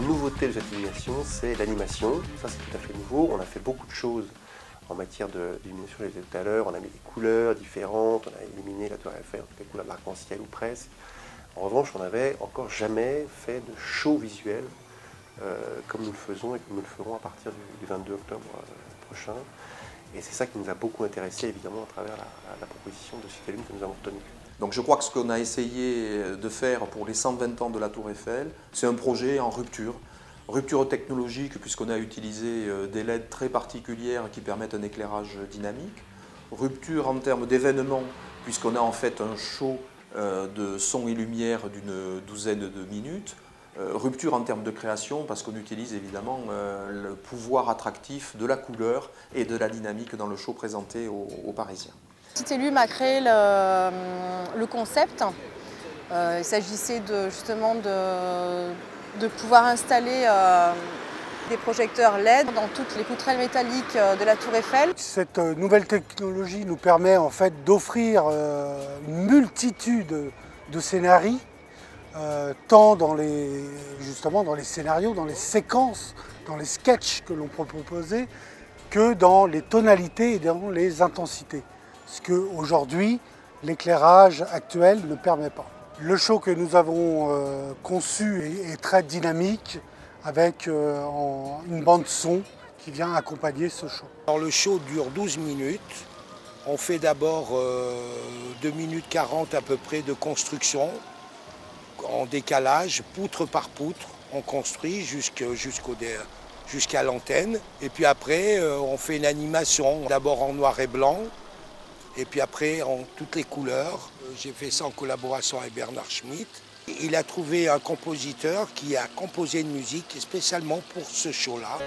nouveauté de cette illumination, c'est l'animation. Ça, c'est tout à fait nouveau. On a fait beaucoup de choses en matière d'illumination, je l'ai dit tout à l'heure. On a mis des couleurs différentes, on a éliminé la tour Eiffel, toutes les couleurs de l'arc-en-ciel ou presque. En revanche, on n'avait encore jamais fait de show visuel comme nous le faisons et comme nous le ferons à partir du 22 octobre prochain. Et c'est ça qui nous a beaucoup intéressé, évidemment, à travers la proposition de Citadine que nous avons retenue. Donc je crois que ce qu'on a essayé de faire pour les 120 ans de la Tour Eiffel, c'est un projet en rupture. Rupture technologique, puisqu'on a utilisé des LED très particulières qui permettent un éclairage dynamique. Rupture en termes d'événements, puisqu'on a en fait un show de son et lumière d'une douzaine de minutes. Rupture en termes de création, parce qu'on utilise évidemment le pouvoir attractif de la couleur et de la dynamique dans le show présenté aux Parisiens. Citellum a créé le concept. Il s'agissait justement de pouvoir installer des projecteurs LED dans toutes les poutrelles métalliques de la Tour Eiffel. Cette nouvelle technologie nous permet en fait d'offrir une multitude de scénarios, tant justement dans les scénarios, dans les séquences, dans les sketchs que l'on peut proposer, que dans les tonalités et dans les intensités. Ce qu'aujourd'hui, l'éclairage actuel ne permet pas. Le show que nous avons conçu est très dynamique, avec une bande son qui vient accompagner ce show. Alors, le show dure 12 minutes. On fait d'abord 2 minutes 40 à peu près de construction, en décalage, poutre par poutre. On construit jusqu'à l'antenne. Et puis après, on fait une animation, d'abord en noir et blanc, et puis après en toutes les couleurs. J'ai fait ça en collaboration avec Bernard Schmitt. Il a trouvé un compositeur qui a composé une musique spécialement pour ce show-là.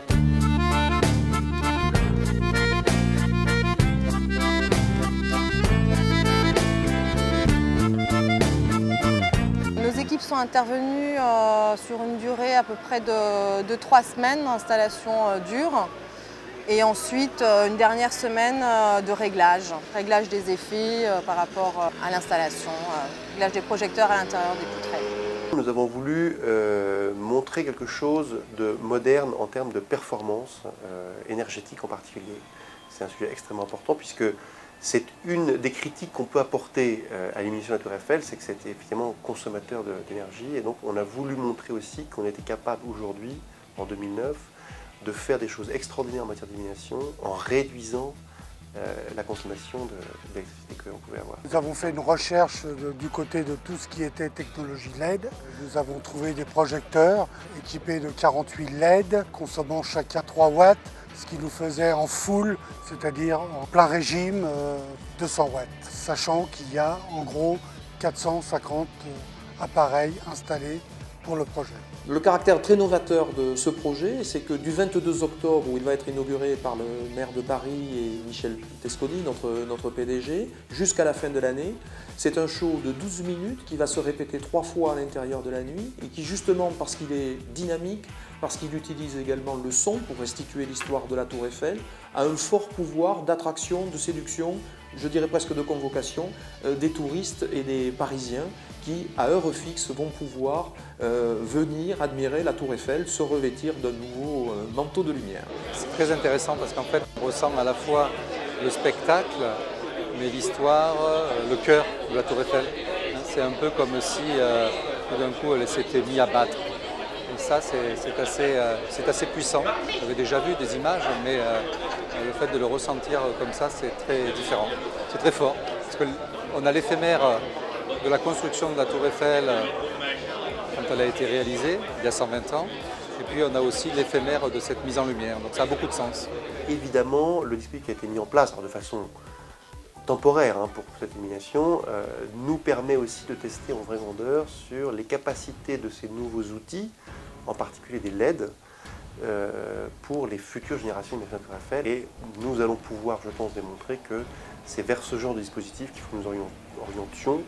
Nos équipes sont intervenues sur une durée à peu près de 3 semaines d'installation dure. Et ensuite, une dernière semaine de réglage des effets par rapport à l'installation, réglage des projecteurs à l'intérieur des poutrelles. Nous avons voulu montrer quelque chose de moderne en termes de performance énergétique en particulier. C'est un sujet extrêmement important puisque c'est une des critiques qu'on peut apporter à l'illumination de la Tour Eiffel, c'est que c'était effectivement consommateur d'énergie. Et donc on a voulu montrer aussi qu'on était capable aujourd'hui, en 2009, de faire des choses extraordinaires en matière d'illumination en réduisant la consommation d'électricité que l'on pouvait avoir. Nous avons fait une recherche du côté de tout ce qui était technologie LED. Nous avons trouvé des projecteurs équipés de 48 LED, consommant chacun 3 watts, ce qui nous faisait en full, c'est-à-dire en plein régime, 200 watts. Sachant qu'il y a en gros 450 appareils installés pour le projet. Le caractère très novateur de ce projet, c'est que du 22 octobre, où il va être inauguré par le maire de Paris et Michel Tesconi, notre PDG, jusqu'à la fin de l'année, c'est un show de 12 minutes qui va se répéter 3 fois à l'intérieur de la nuit et qui, justement, parce qu'il est dynamique, parce qu'il utilise également le son pour restituer l'histoire de la Tour Eiffel, a un fort pouvoir d'attraction, de séduction, je dirais presque de convocation, des touristes et des Parisiens qui, à heure fixe, vont pouvoir venir admirer la Tour Eiffel, se revêtir d'un nouveau manteau de lumière. C'est très intéressant parce qu'en fait, on ressent à la fois le spectacle, mais l'histoire, le cœur de la Tour Eiffel. C'est un peu comme si, tout d'un coup, elle s'était mise à battre. Et ça, c'est assez puissant. J'avais déjà vu des images, mais le fait de le ressentir comme ça, c'est très différent. C'est très fort, parce qu'on a l'éphémère de la construction de la Tour Eiffel quand elle a été réalisée, il y a 120 ans. Et puis on a aussi l'éphémère de cette mise en lumière, donc ça a beaucoup de sens. Évidemment, le dispositif qui a été mis en place de façon temporaire pour cette illumination nous permet aussi de tester en vraie grandeur sur les capacités de ces nouveaux outils, en particulier des LED, pour les futures générations de la Tour Eiffel. Et nous allons pouvoir, je pense, démontrer que c'est vers ce genre de dispositif qu'il faut que nous orientions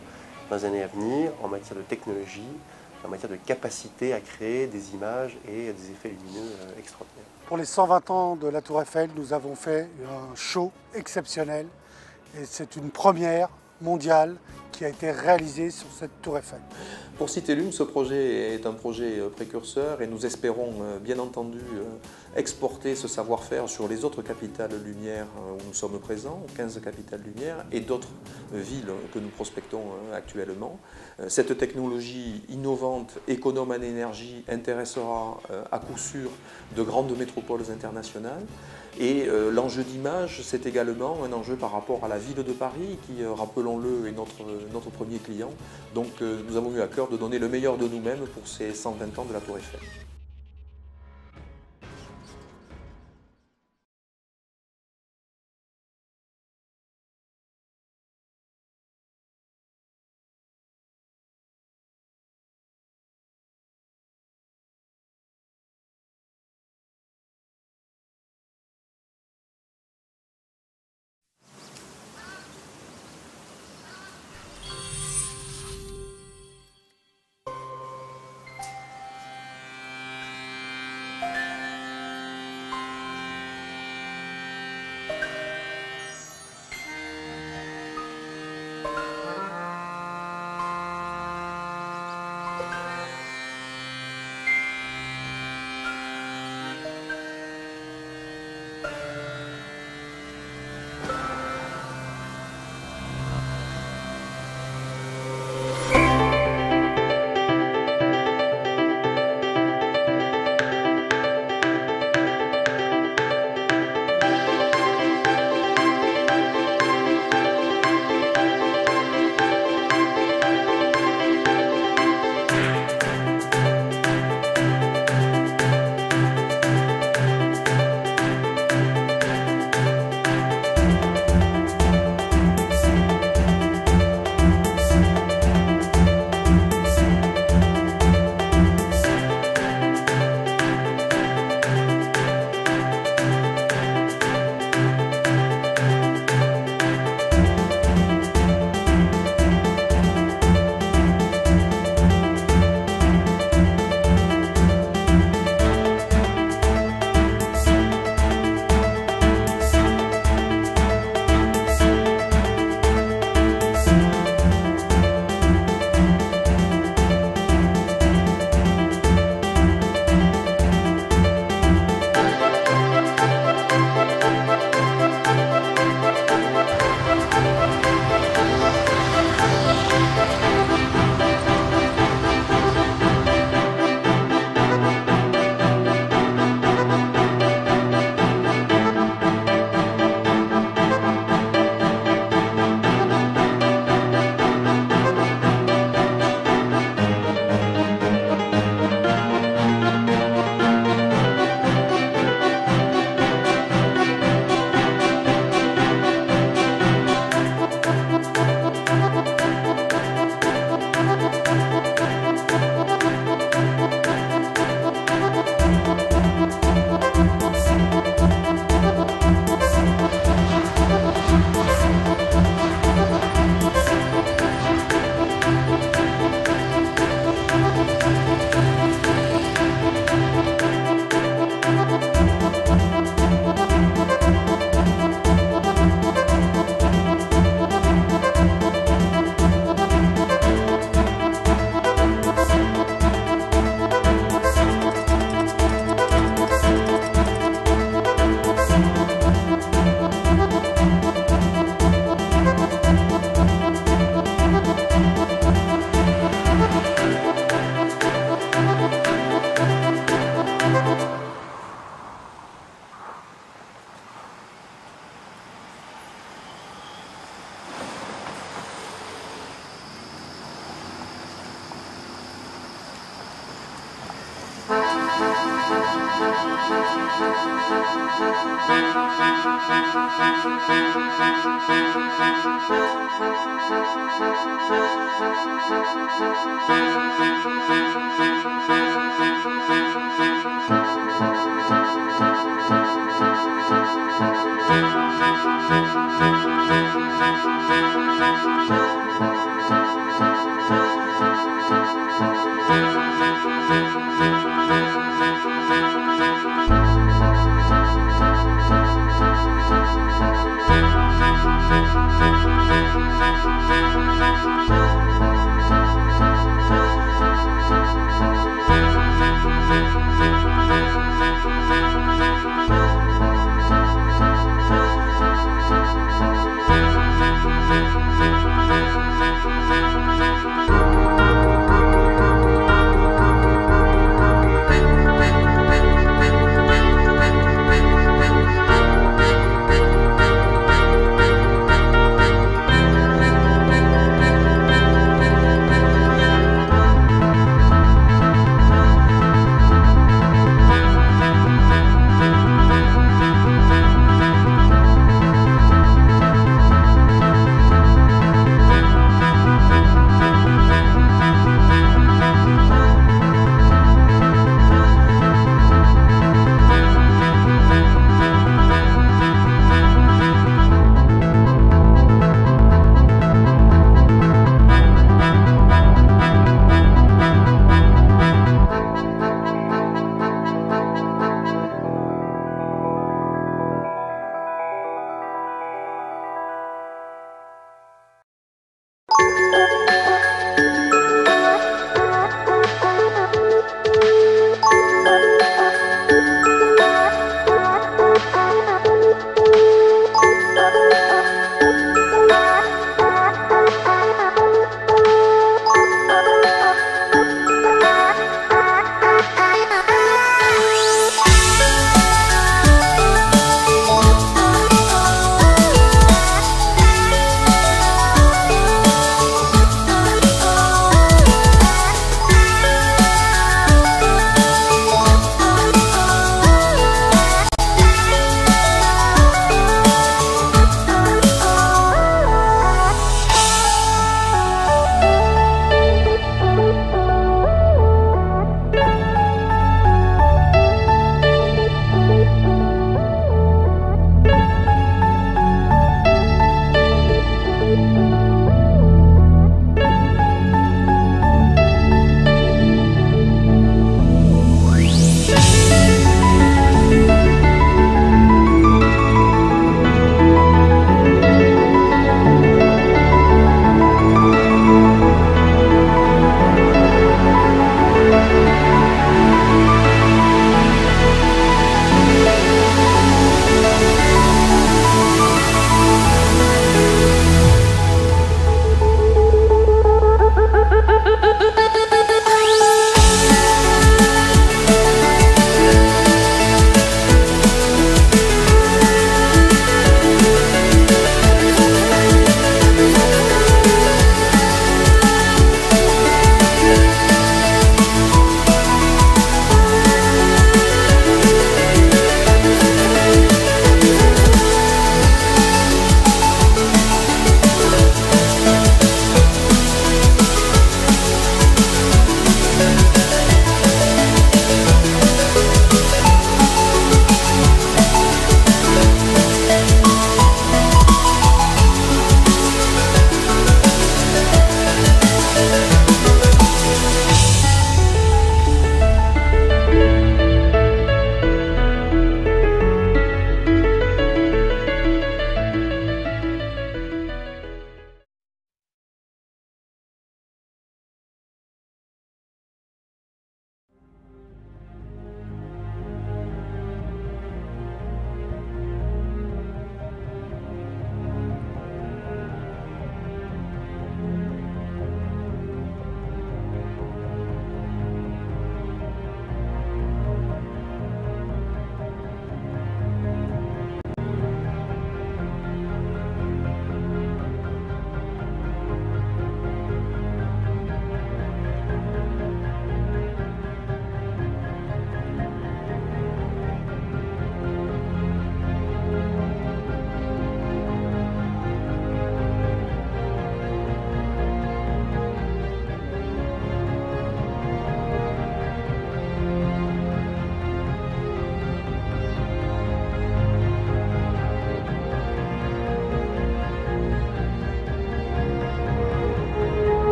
dans les années à venir en matière de technologie, en matière de capacité à créer des images et des effets lumineux extraordinaires. Pour les 120 ans de la Tour Eiffel, nous avons fait un show exceptionnel et c'est une première mondial qui a été réalisé sur cette tour Eiffel. Pour citer l'une, ce projet est un projet précurseur et nous espérons bien entendu exporter ce savoir-faire sur les autres capitales lumière où nous sommes présents, 15 capitales lumière, et d'autres villes que nous prospectons actuellement. Cette technologie innovante, économe en énergie, intéressera à coup sûr de grandes métropoles internationales. Et l'enjeu d'image, c'est également un enjeu par rapport à la ville de Paris qui, rappelons-le, est notre premier client. Donc nous avons eu à cœur de donner le meilleur de nous-mêmes pour ces 120 ans de la Tour Eiffel.